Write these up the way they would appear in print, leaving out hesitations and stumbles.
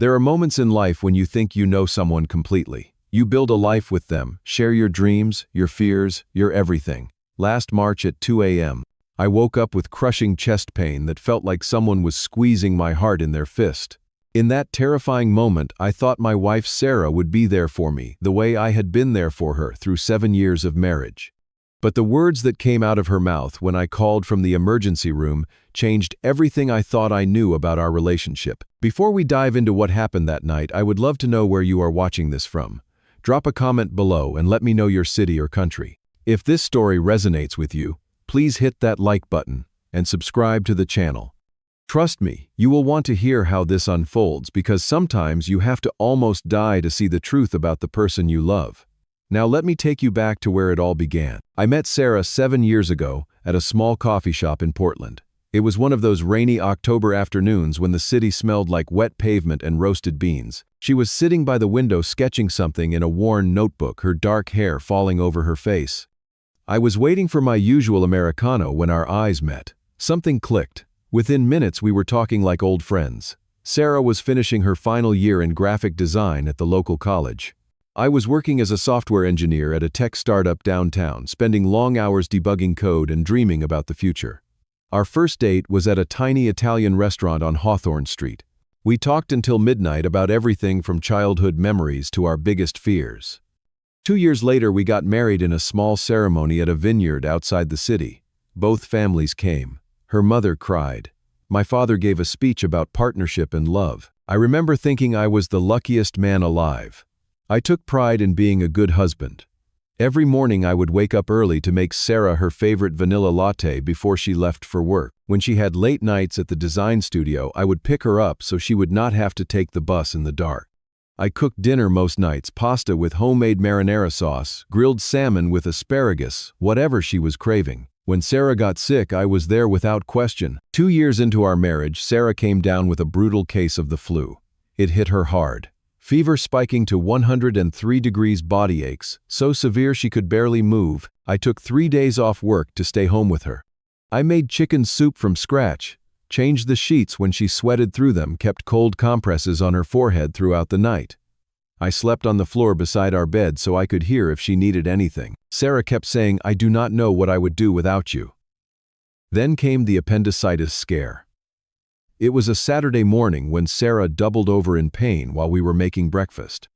There are moments in life when you think you know someone completely. You build a life with them, share your dreams, your fears, your everything. Last March at 2 a.m., I woke up with crushing chest pain that felt like someone was squeezing my heart in their fist. In that terrifying moment, I thought my wife Sarah would be there for me, the way I had been there for her through 7 years of marriage. But the words that came out of her mouth when I called from the emergency room changed everything I thought I knew about our relationship. Before we dive into what happened that night, I would love to know where you are watching this from. Drop a comment below and let me know your city or country. If this story resonates with you, please hit that like button and subscribe to the channel. Trust me, you will want to hear how this unfolds because sometimes you have to almost die to see the truth about the person you love. Now let me take you back to where it all began. I met Sarah 7 years ago at a small coffee shop in Portland. It was one of those rainy October afternoons when the city smelled like wet pavement and roasted beans. She was sitting by the window sketching something in a worn notebook, her dark hair falling over her face. I was waiting for my usual Americano when our eyes met. Something clicked. Within minutes we were talking like old friends. Sarah was finishing her final year in graphic design at the local college. I was working as a software engineer at a tech startup downtown, spending long hours debugging code and dreaming about the future. Our first date was at a tiny Italian restaurant on Hawthorne Street. We talked until midnight about everything from childhood memories to our biggest fears. 2 years later, we got married in a small ceremony at a vineyard outside the city. Both families came. Her mother cried. My father gave a speech about partnership and love. I remember thinking I was the luckiest man alive. I took pride in being a good husband. Every morning I would wake up early to make Sarah her favorite vanilla latte before she left for work. When she had late nights at the design studio, I would pick her up so she would not have to take the bus in the dark. I cooked dinner most nights, pasta with homemade marinara sauce, grilled salmon with asparagus, whatever she was craving. When Sarah got sick, I was there without question. 2 years into our marriage, Sarah came down with a brutal case of the flu. It hit her hard. Fever spiking to 103 degrees, body aches, so severe she could barely move. I took 3 days off work to stay home with her. I made chicken soup from scratch, changed the sheets when she sweated through them, kept cold compresses on her forehead throughout the night. I slept on the floor beside our bed so I could hear if she needed anything. Sarah kept saying, "I do not know what I would do without you." Then came the appendicitis scare. It was a Saturday morning when Sarah doubled over in pain while we were making breakfast.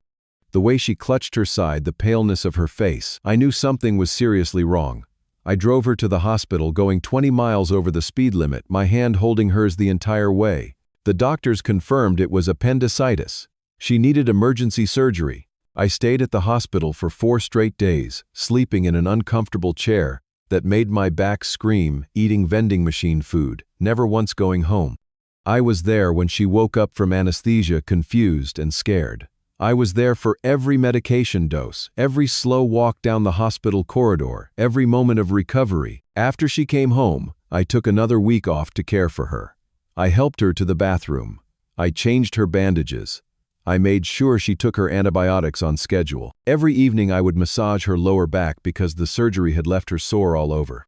The way she clutched her side, the paleness of her face, I knew something was seriously wrong. I drove her to the hospital, going 20 miles over the speed limit, my hand holding hers the entire way. The doctors confirmed it was appendicitis. She needed emergency surgery. I stayed at the hospital for 4 straight days, sleeping in an uncomfortable chair that made my back scream, eating vending machine food, never once going home. I was there when she woke up from anesthesia, confused and scared. I was there for every medication dose, every slow walk down the hospital corridor, every moment of recovery. After she came home, I took another week off to care for her. I helped her to the bathroom. I changed her bandages. I made sure she took her antibiotics on schedule. Every evening I would massage her lower back because the surgery had left her sore all over.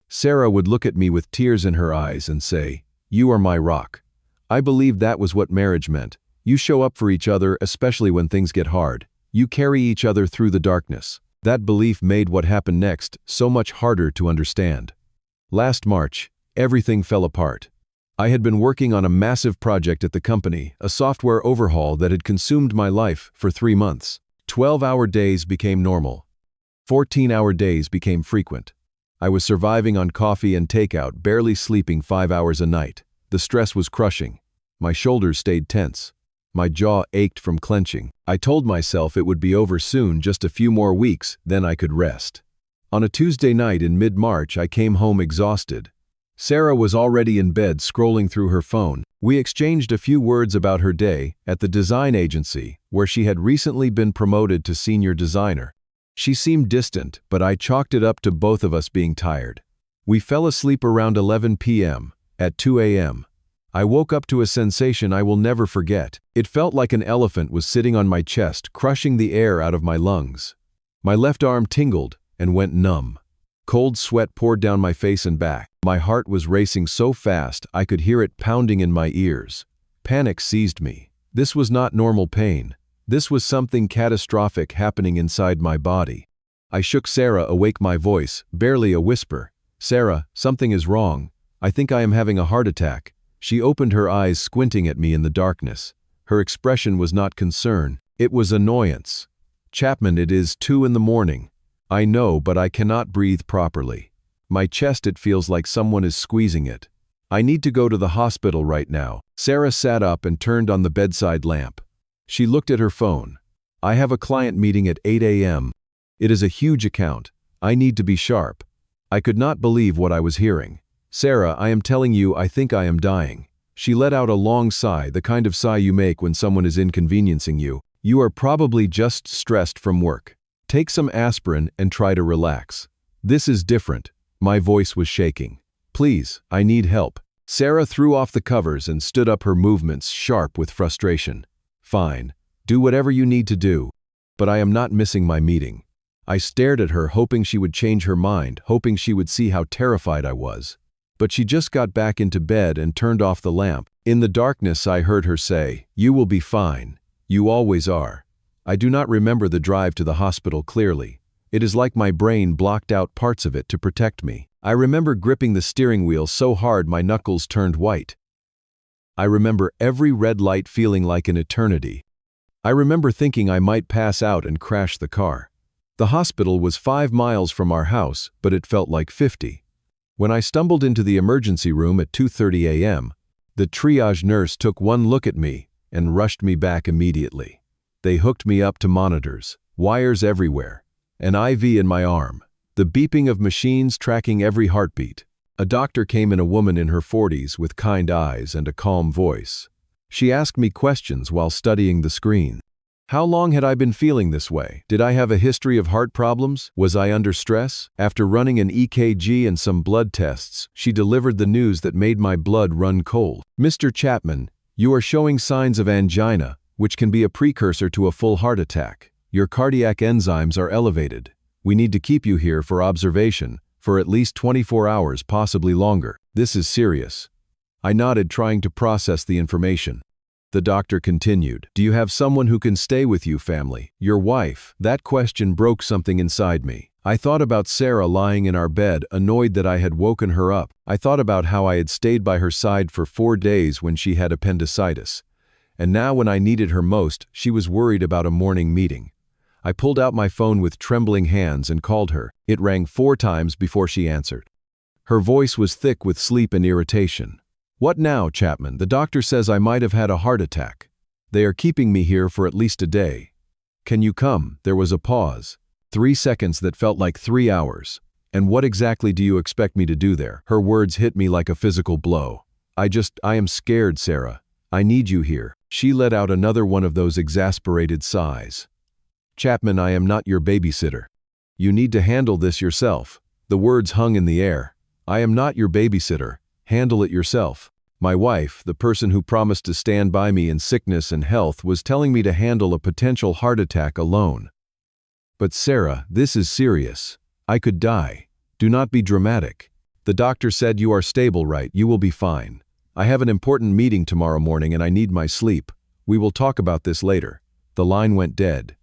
Sarah would look at me with tears in her eyes and say, "You are my rock." I believed that was what marriage meant. You show up for each other, especially when things get hard. You carry each other through the darkness. That belief made what happened next so much harder to understand. Last March, everything fell apart. I had been working on a massive project at the company, a software overhaul that had consumed my life for 3 months. 12-hour days became normal. 14-hour days became frequent. I was surviving on coffee and takeout, barely sleeping 5 hours a night. The stress was crushing. My shoulders stayed tense. My jaw ached from clenching. I told myself it would be over soon, just a few more weeks, then I could rest. On a Tuesday night in mid-March, I came home exhausted. Sarah was already in bed, scrolling through her phone. We exchanged a few words about her day at the design agency, where she had recently been promoted to senior designer. She seemed distant, but I chalked it up to both of us being tired. We fell asleep around 11 p.m. At 2 a.m., I woke up to a sensation I will never forget. It felt like an elephant was sitting on my chest, crushing the air out of my lungs. My left arm tingled and went numb. Cold sweat poured down my face and back. My heart was racing so fast I could hear it pounding in my ears. Panic seized me. This was not normal pain. This was something catastrophic happening inside my body. I shook Sarah awake, my voice, barely a whisper. "Sarah, something is wrong. I think I am having a heart attack." She opened her eyes, squinting at me in the darkness. Her expression was not concern, it was annoyance. "Chapman, it is 2 in the morning. I know, but I cannot breathe properly. My chest, it feels like someone is squeezing it. I need to go to the hospital right now." Sarah sat up and turned on the bedside lamp. She looked at her phone. "I have a client meeting at 8 a.m. It is a huge account. I need to be sharp." I could not believe what I was hearing. "Sarah, I am telling you, I think I am dying." She let out a long sigh, the kind of sigh you make when someone is inconveniencing you. "You are probably just stressed from work. Take some aspirin and try to relax." "This is different." My voice was shaking. "Please, I need help." Sarah threw off the covers and stood up, her movements sharp with frustration. "Fine. Do whatever you need to do. But I am not missing my meeting." I stared at her, hoping she would change her mind, hoping she would see how terrified I was. But she just got back into bed and turned off the lamp. In the darkness, I heard her say, "You will be fine. You always are." I do not remember the drive to the hospital clearly. It is like my brain blocked out parts of it to protect me. I remember gripping the steering wheel so hard my knuckles turned white. I remember every red light feeling like an eternity. I remember thinking I might pass out and crash the car. The hospital was 5 miles from our house, but it felt like 50. When I stumbled into the emergency room at 2:30 a.m., the triage nurse took one look at me and rushed me back immediately. They hooked me up to monitors, wires everywhere, an IV in my arm, the beeping of machines tracking every heartbeat. A doctor came in, a woman in her 40s with kind eyes and a calm voice. She asked me questions while studying the screen. How long had I been feeling this way? Did I have a history of heart problems? Was I under stress? After running an EKG and some blood tests, she delivered the news that made my blood run cold. "Mr. Chapman, you are showing signs of angina, which can be a precursor to a full heart attack. Your cardiac enzymes are elevated. We need to keep you here for observation for at least 24 hours, possibly longer. This is serious." I nodded, trying to process the information. The doctor continued, "Do you have someone who can stay with you, family? Your wife?" That question broke something inside me. I thought about Sarah lying in our bed, annoyed that I had woken her up. I thought about how I had stayed by her side for 4 days when she had appendicitis. And now when I needed her most, she was worried about a morning meeting. I pulled out my phone with trembling hands and called her. It rang 4 times before she answered. Her voice was thick with sleep and irritation. "What now, Chapman? The doctor says I might have had a heart attack. They are keeping me here for at least a day. Can you come?" There was a pause. 3 seconds that felt like 3 hours. "And what exactly do you expect me to do there?" Her words hit me like a physical blow. I am scared, Sarah. I need you here." She let out another one of those exasperated sighs. "Chapman, I am not your babysitter. You need to handle this yourself." The words hung in the air. "I am not your babysitter. Handle it yourself." My wife, the person who promised to stand by me in sickness and health, was telling me to handle a potential heart attack alone. "But Sarah, this is serious. I could die. Do not be dramatic. The doctor said you are stable, right? You will be fine. I have an important meeting tomorrow morning and I need my sleep. We will talk about this later." The line went dead.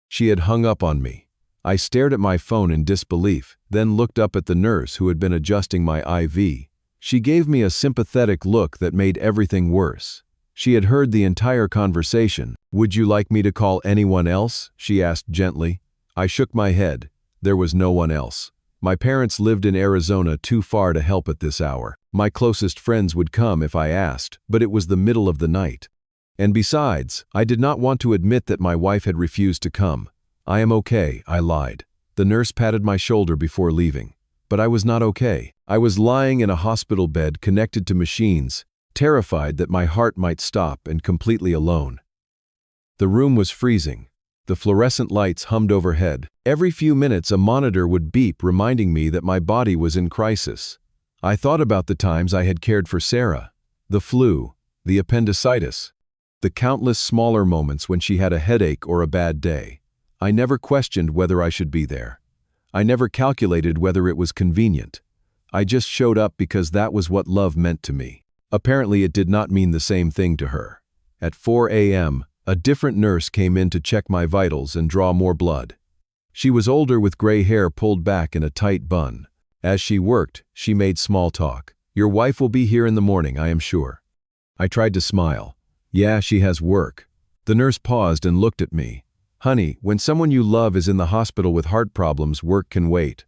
She had hung up on me. I stared at my phone in disbelief, then looked up at the nurse who had been adjusting my IV. She gave me a sympathetic look that made everything worse. She had heard the entire conversation. "Would you like me to call anyone else?" she asked gently. I shook my head. There was no one else. My parents lived in Arizona, too far to help at this hour. My closest friends would come if I asked, but it was the middle of the night. And besides, I did not want to admit that my wife had refused to come. "I am okay," I lied. The nurse patted my shoulder before leaving. But I was not okay. I was lying in a hospital bed connected to machines, terrified that my heart might stop, and completely alone. The room was freezing. The fluorescent lights hummed overhead. Every few minutes a monitor would beep, reminding me that my body was in crisis. I thought about the times I had cared for Sarah, the flu, the appendicitis, the countless smaller moments when she had a headache or a bad day. I never questioned whether I should be there. I never calculated whether it was convenient. I just showed up because that was what love meant to me. Apparently it did not mean the same thing to her. At 4 a.m., a different nurse came in to check my vitals and draw more blood. She was older with gray hair pulled back in a tight bun. As she worked, she made small talk. "Your wife will be here in the morning, I am sure." I tried to smile. "Yeah, she has work." The nurse paused and looked at me. "Honey, when someone you love is in the hospital with heart problems, work can wait."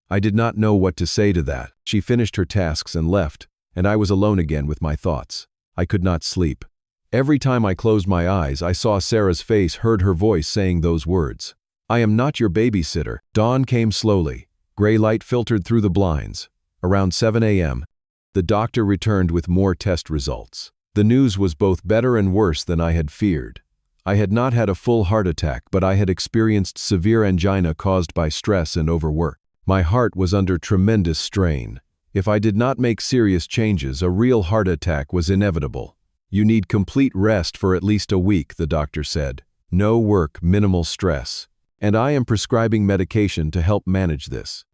I did not know what to say to that. She finished her tasks and left, and I was alone again with my thoughts. I could not sleep. Every time I closed my eyes, I saw Sarah's face, heard her voice saying those words. "I am not your babysitter." Dawn came slowly. Gray light filtered through the blinds. Around 7 a.m., the doctor returned with more test results. The news was both better and worse than I had feared. I had not had a full heart attack, but I had experienced severe angina caused by stress and overwork. My heart was under tremendous strain. If I did not make serious changes, a real heart attack was inevitable. "You need complete rest for at least a week," the doctor said. "No work, minimal stress. And I am prescribing medication to help manage this.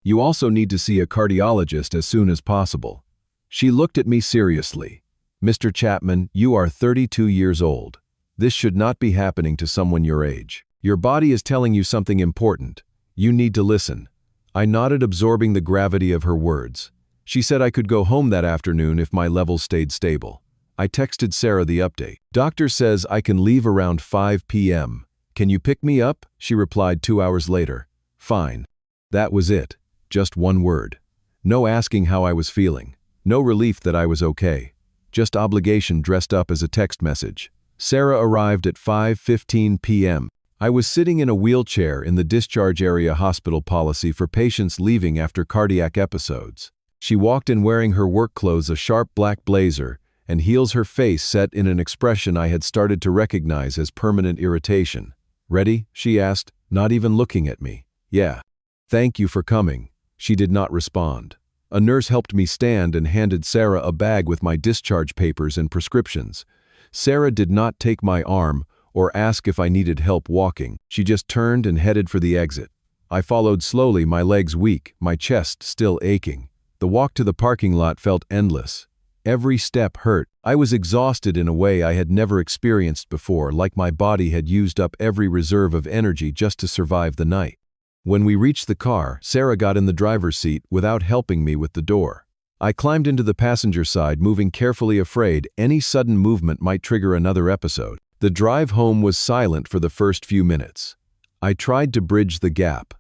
You also need to see a cardiologist as soon as possible." She looked at me seriously. "Mr. Chapman, you are 32 years old. This should not be happening to someone your age. Your body is telling you something important. You need to listen." I nodded, absorbing the gravity of her words. She said I could go home that afternoon if my levels stayed stable. I texted Sarah the update. "Doctor says I can leave around 5 p.m. Can you pick me up?" She replied 2 hours later. "Fine." That was it. Just one word. No asking how I was feeling. No relief that I was okay. Just obligation dressed up as a text message. Sarah arrived at 5:15 p.m. I was sitting in a wheelchair in the discharge area hospital policy for patients leaving after cardiac episodes. She walked in wearing her work clothes, a sharp black blazer, and heels, her face set in an expression I had started to recognize as permanent irritation. "Ready?" she asked, not even looking at me. "Yeah." "Thank you for coming." She did not respond. A nurse helped me stand and handed Sarah a bag with my discharge papers and prescriptions. Sarah did not take my arm or ask if I needed help walking. She just turned and headed for the exit. I followed slowly, my legs weak, my chest still aching. The walk to the parking lot felt endless. Every step hurt. I was exhausted in a way I had never experienced before, like my body had used up every reserve of energy just to survive the night. When we reached the car, Sarah got in the driver's seat without helping me with the door. I climbed into the passenger side, moving carefully, afraid any sudden movement might trigger another episode. The drive home was silent for the first few minutes. I tried to bridge the gap.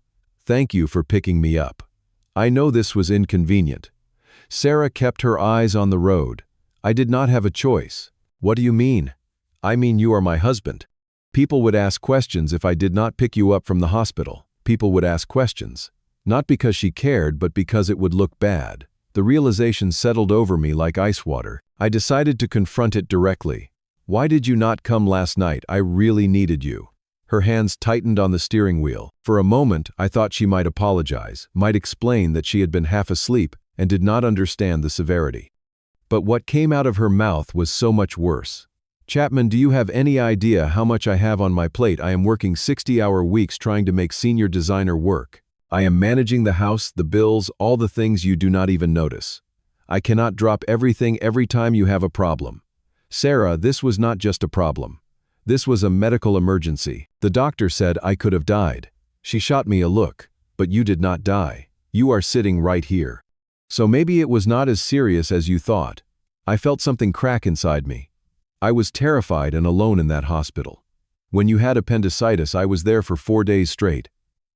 "Thank you for picking me up. I know this was inconvenient." Sarah kept her eyes on the road. "I did not have a choice." "What do you mean?" "I mean you are my husband. People would ask questions if I did not pick you up from the hospital. People would ask questions. Not because she cared, but because it would look bad." The realization settled over me like ice water. I decided to confront it directly. "Why did you not come last night? I really needed you." Her hands tightened on the steering wheel. For a moment, I thought she might apologize, might explain that she had been half asleep and did not understand the severity. But what came out of her mouth was so much worse. "Chapman, do you have any idea how much I have on my plate? I am working 60-hour weeks trying to make senior designer work. I am managing the house, the bills, all the things you do not even notice. I cannot drop everything every time you have a problem." "Sarah, this was not just a problem. This was a medical emergency. The doctor said I could have died." She shot me a look. "But you did not die. You are sitting right here. So maybe it was not as serious as you thought." I felt something crack inside me. I was terrified and alone in that hospital. "When you had appendicitis, I was there for 4 days straight.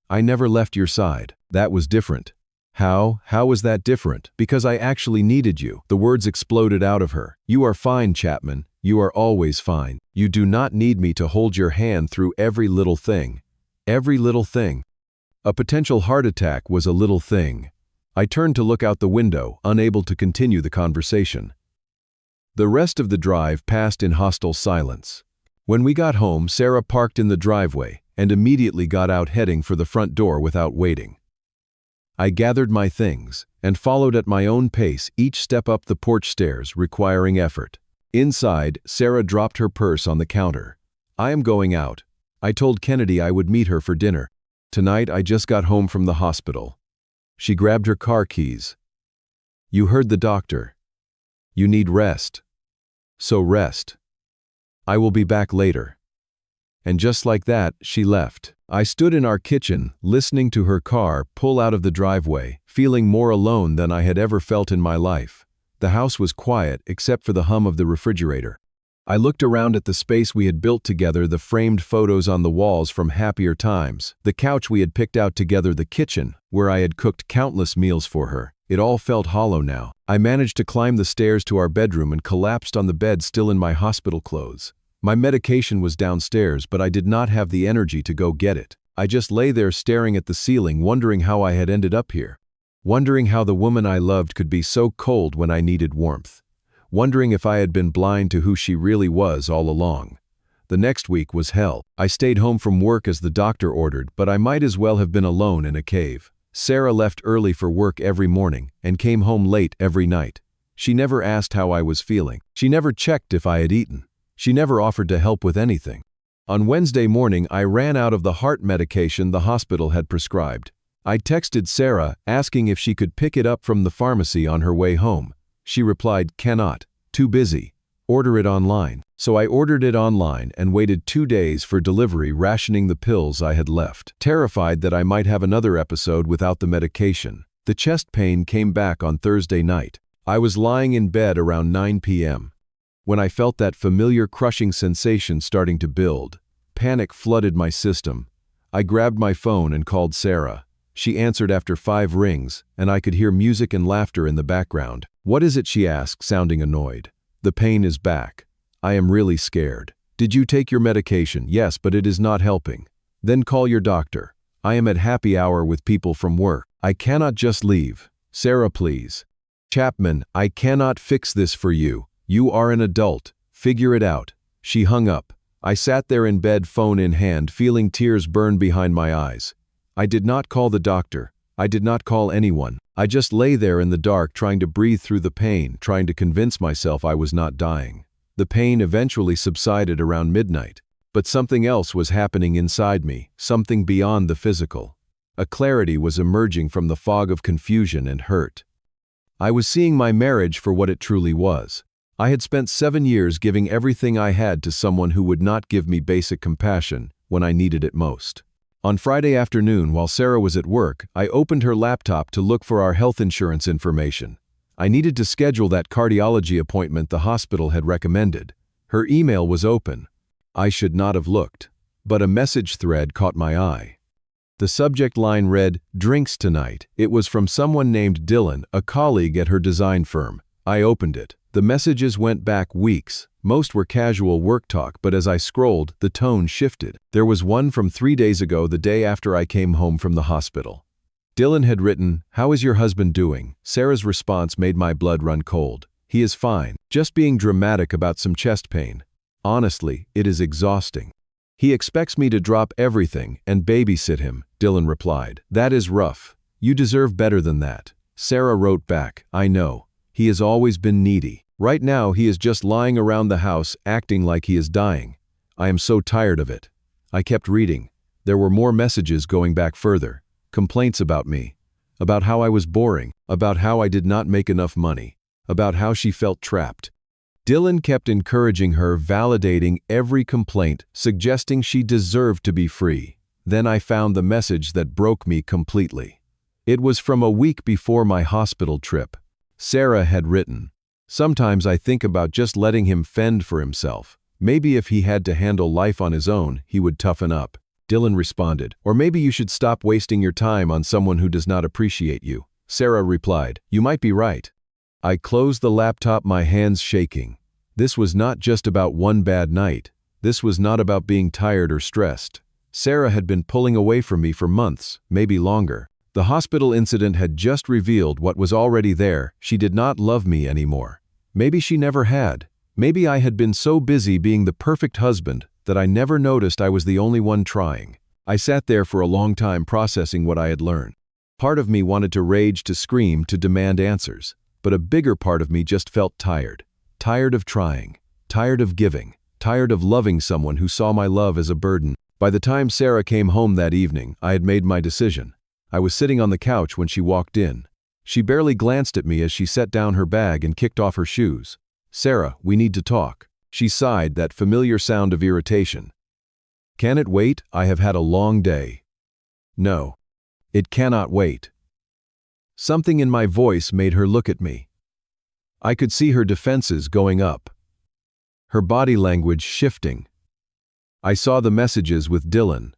I never left your side. That was different." "How? How was that different?" "Because I actually needed you." The words exploded out of her. "You are fine, Chapman. You are always fine. You do not need me to hold your hand through every little thing." Every little thing. A potential heart attack was a little thing. I turned to look out the window, unable to continue the conversation. The rest of the drive passed in hostile silence. When we got home, Sarah parked in the driveway and immediately got out, heading for the front door without waiting. I gathered my things and followed at my own pace, each step up the porch stairs requiring effort. Inside, Sarah dropped her purse on the counter. "I am going out. I told Kennedy I would meet her for dinner. Tonight I just got home from the hospital." She grabbed her car keys. "You heard the doctor. You need rest. So rest." I will be back later." And just like that, she left. I stood in our kitchen, listening to her car pull out of the driveway, feeling more alone than I had ever felt in my life. The house was quiet, except for the hum of the refrigerator. I looked around at the space we had built together, the framed photos on the walls from happier times, the couch we had picked out together, the kitchen, where I had cooked countless meals for her. It all felt hollow now. I managed to climb the stairs to our bedroom and collapsed on the bed, still in my hospital clothes. My medication was downstairs, but I did not have the energy to go get it. I just lay there staring at the ceiling, wondering how I had ended up here. Wondering how the woman I loved could be so cold when I needed warmth. Wondering if I had been blind to who she really was all along. The next week was hell. I stayed home from work as the doctor ordered, but I might as well have been alone in a cave. Sarah left early for work every morning and came home late every night. She never asked how I was feeling. She never checked if I had eaten. She never offered to help with anything. On Wednesday morning, I ran out of the heart medication the hospital had prescribed. I texted Sarah, asking if she could pick it up from the pharmacy on her way home. She replied, "Cannot. Too busy. Order it online." So I ordered it online and waited 2 days for delivery, rationing the pills I had left, terrified that I might have another episode without the medication. The chest pain came back on Thursday night. I was lying in bed around 9 p.m. when I felt that familiar crushing sensation starting to build. Panic flooded my system. I grabbed my phone and called Sarah. She answered after 5 rings, and I could hear music and laughter in the background. "What is it?" she asked, sounding annoyed. "The pain is back. I am really scared." "Did you take your medication?" "Yes, but it is not helping." "Then call your doctor. I am at happy hour with people from work. I cannot just leave." "Sarah, please." "Chapman, I cannot fix this for you. You are an adult. Figure it out." She hung up. I sat there in bed, phone in hand, feeling tears burn behind my eyes. I did not call the doctor. I did not call anyone. I just lay there in the dark, trying to breathe through the pain, trying to convince myself I was not dying. The pain eventually subsided around midnight. But something else was happening inside me, something beyond the physical. A clarity was emerging from the fog of confusion and hurt. I was seeing my marriage for what it truly was. I had spent 7 years giving everything I had to someone who would not give me basic compassion when I needed it most. On Friday afternoon, while Sarah was at work, I opened her laptop to look for our health insurance information. I needed to schedule that cardiology appointment the hospital had recommended. Her email was open. I should not have looked, but a message thread caught my eye. The subject line read, "Drinks tonight." It was from someone named Dylan, a colleague at her design firm. I opened it. The messages went back weeks. Most were casual work talk, but as I scrolled, the tone shifted. There was one from 3 days ago, the day after I came home from the hospital. Dylan had written, "How is your husband doing?" Sarah's response made my blood run cold. "He is fine, just being dramatic about some chest pain. Honestly, it is exhausting. He expects me to drop everything and babysit him," Dylan replied. "That is rough. You deserve better than that." Sarah wrote back, "I know. He has always been needy. Right now he is just lying around the house acting like he is dying. I am so tired of it." I kept reading. There were more messages going back further. Complaints about me. About how I was boring. About how I did not make enough money. About how she felt trapped. Dylan kept encouraging her, validating every complaint, suggesting she deserved to be free. Then I found the message that broke me completely. It was from a week before my hospital trip. Sarah had written, "Sometimes I think about just letting him fend for himself. Maybe if he had to handle life on his own, he would toughen up." Dylan responded, "Or maybe you should stop wasting your time on someone who does not appreciate you." Sarah replied, "You might be right." I closed the laptop, my hands shaking. This was not just about one bad night. This was not about being tired or stressed. Sarah had been pulling away from me for months, maybe longer. The hospital incident had just revealed what was already there. She did not love me anymore. Maybe she never had. Maybe I had been so busy being the perfect husband that I never noticed I was the only one trying. I sat there for a long time processing what I had learned. Part of me wanted to rage, to scream, to demand answers. But a bigger part of me just felt tired. Tired of trying. Tired of giving. Tired of loving someone who saw my love as a burden. By the time Sarah came home that evening, I had made my decision. I was sitting on the couch when she walked in. She barely glanced at me as she set down her bag and kicked off her shoes. "Sarah, we need to talk." She sighed, that familiar sound of irritation. Can it wait? I have had a long day. No. It cannot wait. Something in my voice made her look at me. I could see her defenses going up. Her body language shifting. I saw the messages with Dylan.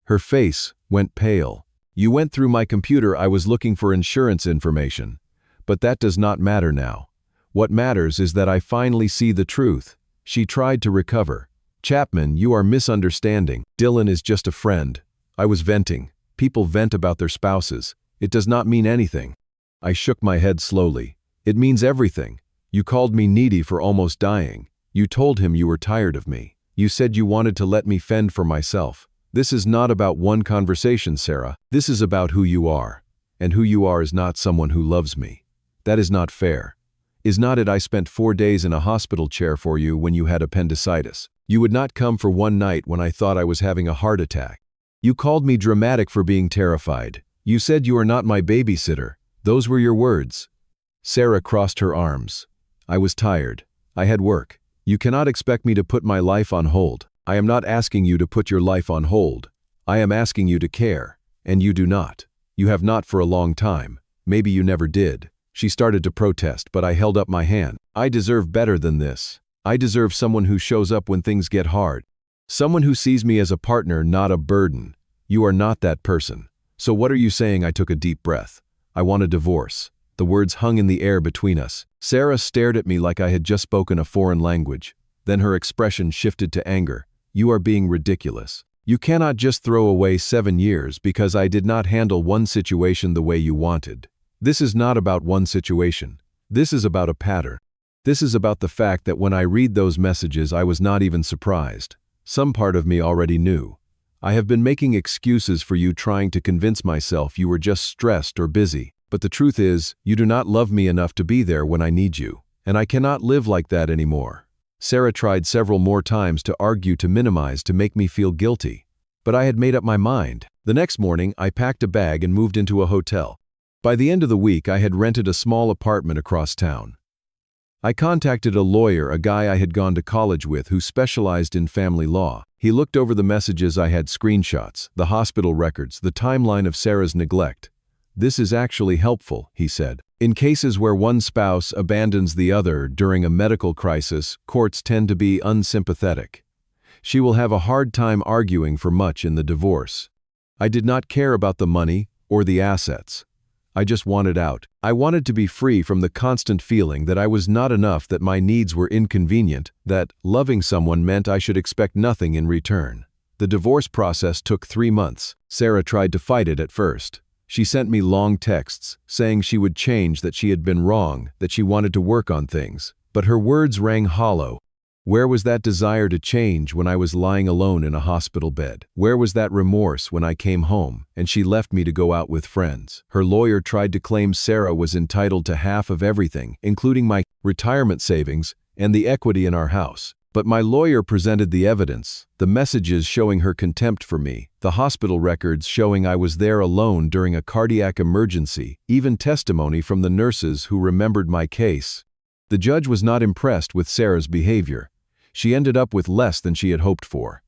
Her face went pale. You went through my computer. I was looking for insurance information. But that does not matter now. What matters is that I finally see the truth. She tried to recover. Chapman, you are misunderstanding. Dylan is just a friend. I was venting. People vent about their spouses. It does not mean anything. I shook my head slowly. It means everything. You called me needy for almost dying. You told him you were tired of me. You said you wanted to let me fend for myself. This is not about one conversation, Sarah. This is about who you are. And who you are is not someone who loves me. That is not fair. Is not it I spent 4 days in a hospital chair for you when you had appendicitis? You would not come for one night when I thought I was having a heart attack. You called me dramatic for being terrified. You said you are not my babysitter. Those were your words. Sarah crossed her arms. I was tired. I had work. You cannot expect me to put my life on hold. I am not asking you to put your life on hold. I am asking you to care. And you do not. You have not for a long time. Maybe you never did. She started to protest, but I held up my hand. I deserve better than this. I deserve someone who shows up when things get hard. Someone who sees me as a partner, not a burden. You are not that person. So what are you saying? I took a deep breath. I want a divorce. The words hung in the air between us. Sarah stared at me like I had just spoken a foreign language. Then her expression shifted to anger. You are being ridiculous. You cannot just throw away 7 years because I did not handle one situation the way you wanted. This is not about one situation. This is about a pattern. This is about the fact that when I read those messages, I was not even surprised. Some part of me already knew. I have been making excuses for you, trying to convince myself you were just stressed or busy. But the truth is, you do not love me enough to be there when I need you. And I cannot live like that anymore. Sarah tried several more times to argue, to minimize, to make me feel guilty. But I had made up my mind. The next morning, I packed a bag and moved into a hotel. By the end of the week, I had rented a small apartment across town. I contacted a lawyer, a guy I had gone to college with who specialized in family law. He looked over the messages I had, screenshots, the hospital records, the timeline of Sarah's neglect. This is actually helpful, he said. In cases where one spouse abandons the other during a medical crisis, courts tend to be unsympathetic. She will have a hard time arguing for much in the divorce. I did not care about the money or the assets. I just wanted out. I wanted to be free from the constant feeling that I was not enough, that my needs were inconvenient, that loving someone meant I should expect nothing in return. The divorce process took 3 months. Sarah tried to fight it at first. She sent me long texts, saying she would change, that she had been wrong, that she wanted to work on things. But her words rang hollow. Where was that desire to change when I was lying alone in a hospital bed? Where was that remorse when I came home and she left me to go out with friends? Her lawyer tried to claim Sarah was entitled to half of everything, including my retirement savings and the equity in our house. But my lawyer presented the evidence, the messages showing her contempt for me, the hospital records showing I was there alone during a cardiac emergency, even testimony from the nurses who remembered my case. The judge was not impressed with Sarah's behavior. She ended up with less than she had hoped for.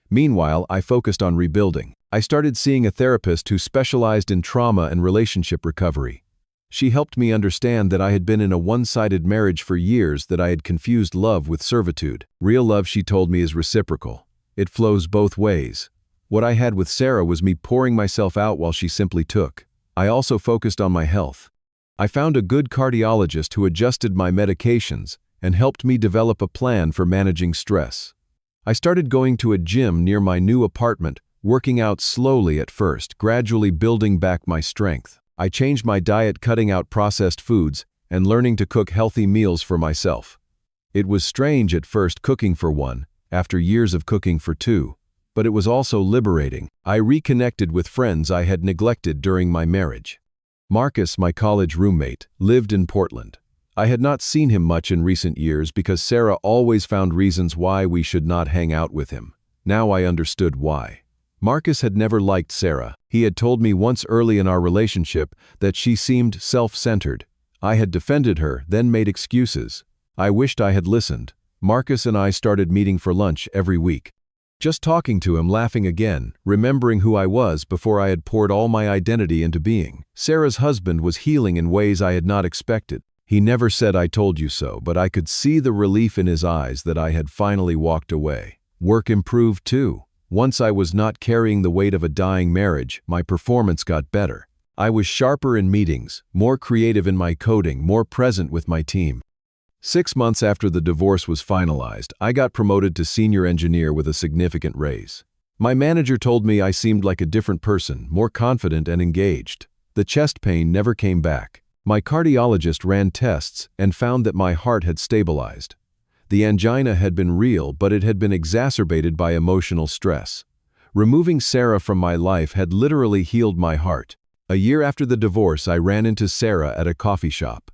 Meanwhile, I focused on rebuilding. I started seeing a therapist who specialized in trauma and relationship recovery. She helped me understand that I had been in a one-sided marriage for years, that I had confused love with servitude. Real love, she told me, is reciprocal. It flows both ways. What I had with Sarah was me pouring myself out while she simply took. I also focused on my health. I found a good cardiologist who adjusted my medications and helped me develop a plan for managing stress. I started going to a gym near my new apartment, working out slowly at first, gradually building back my strength. I changed my diet, cutting out processed foods and learning to cook healthy meals for myself. It was strange at first, cooking for one, after years of cooking for two, but it was also liberating. I reconnected with friends I had neglected during my marriage. Marcus, my college roommate, lived in Portland. I had not seen him much in recent years because Sarah always found reasons why we should not hang out with him. Now I understood why. Marcus had never liked Sarah. He had told me once early in our relationship that she seemed self-centered. I had defended her, then made excuses. I wished I had listened. Marcus and I started meeting for lunch every week. Just talking to him, laughing again, remembering who I was before I had poured all my identity into being. Sarah's husband was healing in ways I had not expected. He never said "I told you so," but I could see the relief in his eyes that I had finally walked away. Work improved too. Once I was not carrying the weight of a dying marriage, my performance got better. I was sharper in meetings, more creative in my coding, more present with my team. 6 months after the divorce was finalized, I got promoted to senior engineer with a significant raise. My manager told me I seemed like a different person, more confident and engaged. The chest pain never came back. My cardiologist ran tests and found that my heart had stabilized. The angina had been real, but it had been exacerbated by emotional stress. Removing Sarah from my life had literally healed my heart. A year after the divorce, I ran into Sarah at a coffee shop.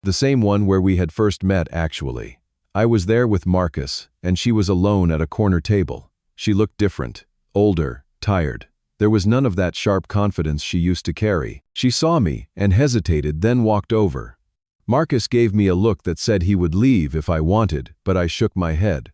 The same one where we had first met, actually. I was there with Marcus, and she was alone at a corner table. She looked different, older, tired. There was none of that sharp confidence she used to carry. She saw me and hesitated, then walked over. Marcus gave me a look that said he would leave if I wanted, but I shook my head.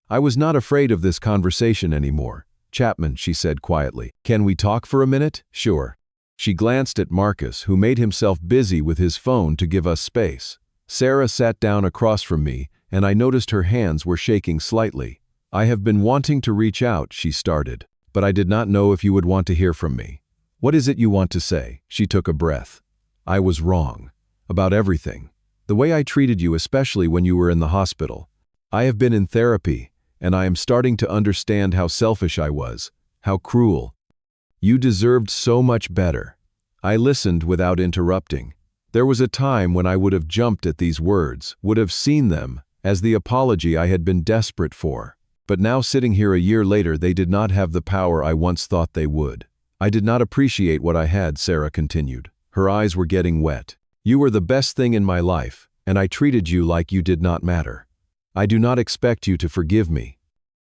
I was not afraid of this conversation anymore. "Chapman," she said quietly, "can we talk for a minute?" "Sure." She glanced at Marcus, who made himself busy with his phone to give us space. Sarah sat down across from me, and I noticed her hands were shaking slightly. "I have been wanting to reach out," she started, "but I did not know if you would want to hear from me." "What is it you want to say?" She took a breath. "I was wrong. About everything. The way I treated you, especially when you were in the hospital. I have been in therapy, and I am starting to understand how selfish I was, how cruel. You deserved so much better." I listened without interrupting. There was a time when I would have jumped at these words, would have seen them as the apology I had been desperate for. But now, sitting here a year later, they did not have the power I once thought they would. "I did not appreciate what I had," Sarah continued. Her eyes were getting wet. "You were the best thing in my life, and I treated you like you did not matter. I do not expect you to forgive me.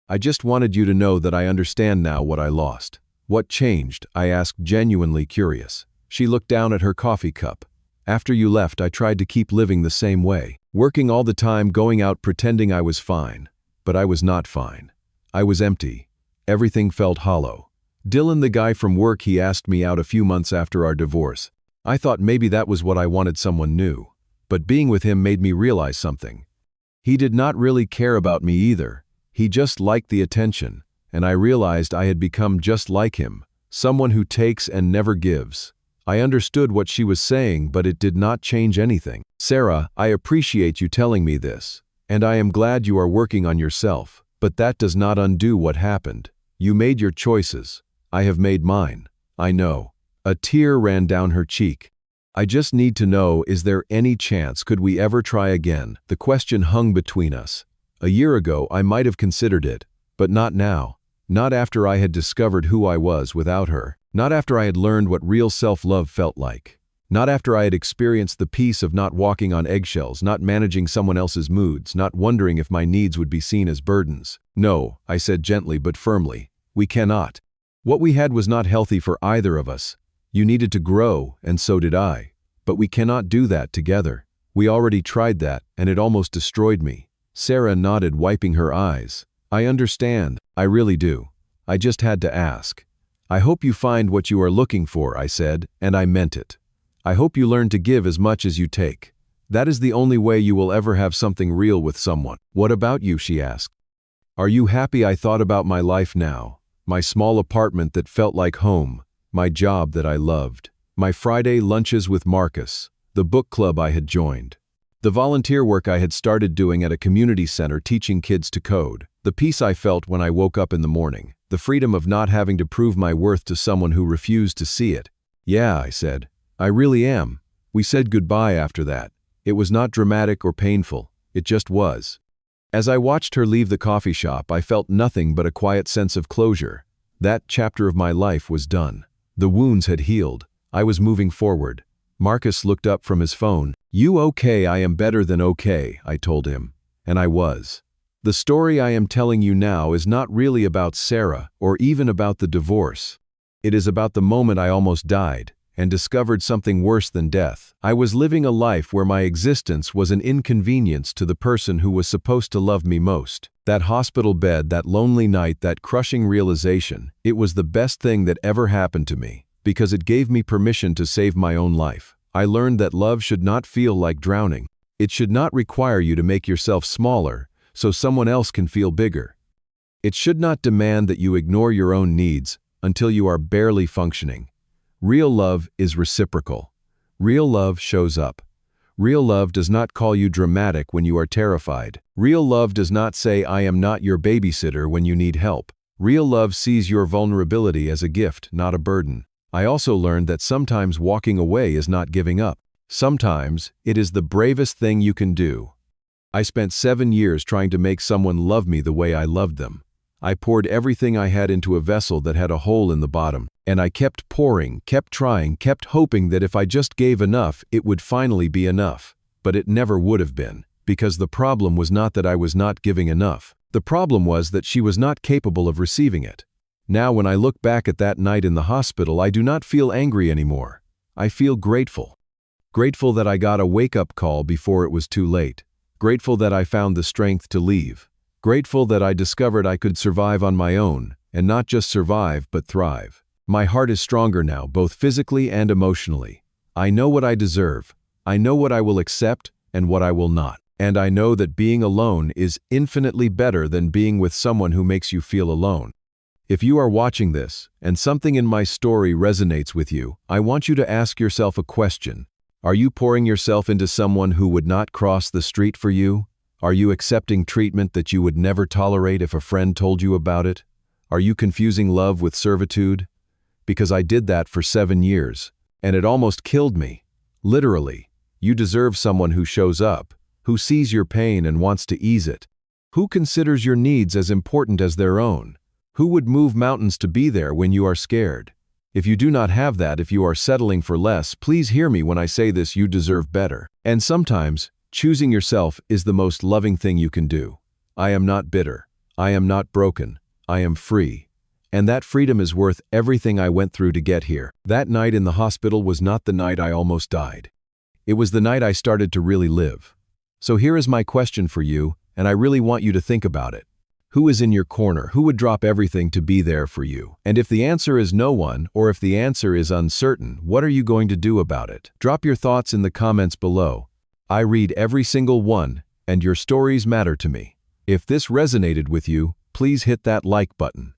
I just wanted you to know that I understand now what I lost." "What changed?" I asked, genuinely curious. She looked down at her coffee cup. "After you left, I tried to keep living the same way, working all the time, going out pretending I was fine. But I was not fine. I was empty. Everything felt hollow. Dylan, the guy from work, he asked me out a few months after our divorce. I thought maybe that was what I wanted, someone new. But being with him made me realize something. He did not really care about me either. He just liked the attention, and I realized I had become just like him, someone who takes and never gives. I understood what she was saying, but it did not change anything. "Sarah, I appreciate you telling me this, and I am glad you are working on yourself, but that does not undo what happened. You made your choices. I have made mine. I know." A tear ran down her cheek. "I just need to know, is there any chance, could we ever try again?" The question hung between us. A year ago, I might have considered it, but not now. Not after I had discovered who I was without her. Not after I had learned what real self-love felt like. Not after I had experienced the peace of not walking on eggshells, not managing someone else's moods, not wondering if my needs would be seen as burdens. "No," I said gently but firmly. "We cannot. What we had was not healthy for either of us. You needed to grow, and so did I. But we cannot do that together. We already tried that, and it almost destroyed me." Sarah nodded, wiping her eyes. "I understand. I really do. I just had to ask." "I hope you find what you are looking for," I said, and I meant it. "I hope you learn to give as much as you take. That is the only way you will ever have something real with someone." "What about you?" she asked. "Are you happy?" I thought about my life now. My small apartment that felt like home. My job that I loved. My Friday lunches with Marcus. The book club I had joined. The volunteer work I had started doing at a community center teaching kids to code. The peace I felt when I woke up in the morning. The freedom of not having to prove my worth to someone who refused to see it. "Yeah," I said. "I really am." We said goodbye after that. It was not dramatic or painful. It just was. As I watched her leave the coffee shop, I felt nothing but a quiet sense of closure. That chapter of my life was done. The wounds had healed. I was moving forward. Marcus looked up from his phone. "You okay?" "I am better than okay," I told him. And I was. The story I am telling you now is not really about Sarah or even about the divorce. It is about the moment I almost died, and discovered something worse than death. I was living a life where my existence was an inconvenience to the person who was supposed to love me most. That hospital bed, that lonely night, that crushing realization, it was the best thing that ever happened to me, because it gave me permission to save my own life. I learned that love should not feel like drowning. It should not require you to make yourself smaller so someone else can feel bigger. It should not demand that you ignore your own needs until you are barely functioning. Real love is reciprocal. Real love shows up. Real love does not call you dramatic when you are terrified. Real love does not say, "I am not your babysitter," when you need help. Real love sees your vulnerability as a gift, not a burden. I also learned that sometimes walking away is not giving up. Sometimes it is the bravest thing you can do. I spent 7 years trying to make someone love me the way I loved them. I poured everything I had into a vessel that had a hole in the bottom, and I kept pouring, kept trying, kept hoping that if I just gave enough, it would finally be enough. But it never would have been, because the problem was not that I was not giving enough. The problem was that she was not capable of receiving it. Now, when I look back at that night in the hospital, I do not feel angry anymore. I feel grateful. Grateful that I got a wake-up call before it was too late. Grateful that I found the strength to leave. Grateful that I discovered I could survive on my own, and not just survive, but thrive. My heart is stronger now, both physically and emotionally. I know what I deserve. I know what I will accept and what I will not. And I know that being alone is infinitely better than being with someone who makes you feel alone. If you are watching this, and something in my story resonates with you, I want you to ask yourself a question. Are you pouring yourself into someone who would not cross the street for you? Are you accepting treatment that you would never tolerate if a friend told you about it? Are you confusing love with servitude? Because I did that for 7 years, and it almost killed me. Literally. You deserve someone who shows up, who sees your pain and wants to ease it, who considers your needs as important as their own, who would move mountains to be there when you are scared. If you do not have that, if you are settling for less, please hear me when I say this: you deserve better. And sometimes, choosing yourself is the most loving thing you can do. I am not bitter. I am not broken. I am free. And that freedom is worth everything I went through to get here. That night in the hospital was not the night I almost died. It was the night I started to really live. So here is my question for you, and I really want you to think about it. Who is in your corner? Who would drop everything to be there for you? And if the answer is no one, or if the answer is uncertain, what are you going to do about it? Drop your thoughts in the comments below. I read every single one, and your stories matter to me. If this resonated with you, please hit that like button.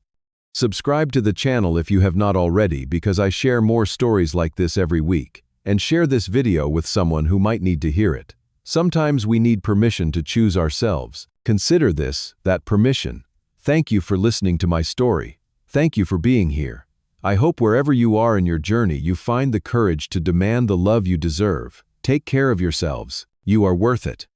Subscribe to the channel if you have not already, because I share more stories like this every week. And share this video with someone who might need to hear it. Sometimes we need permission to choose ourselves. Consider this, that permission. Thank you for listening to my story. Thank you for being here. I hope wherever you are in your journey, you find the courage to demand the love you deserve. Take care of yourselves. You are worth it.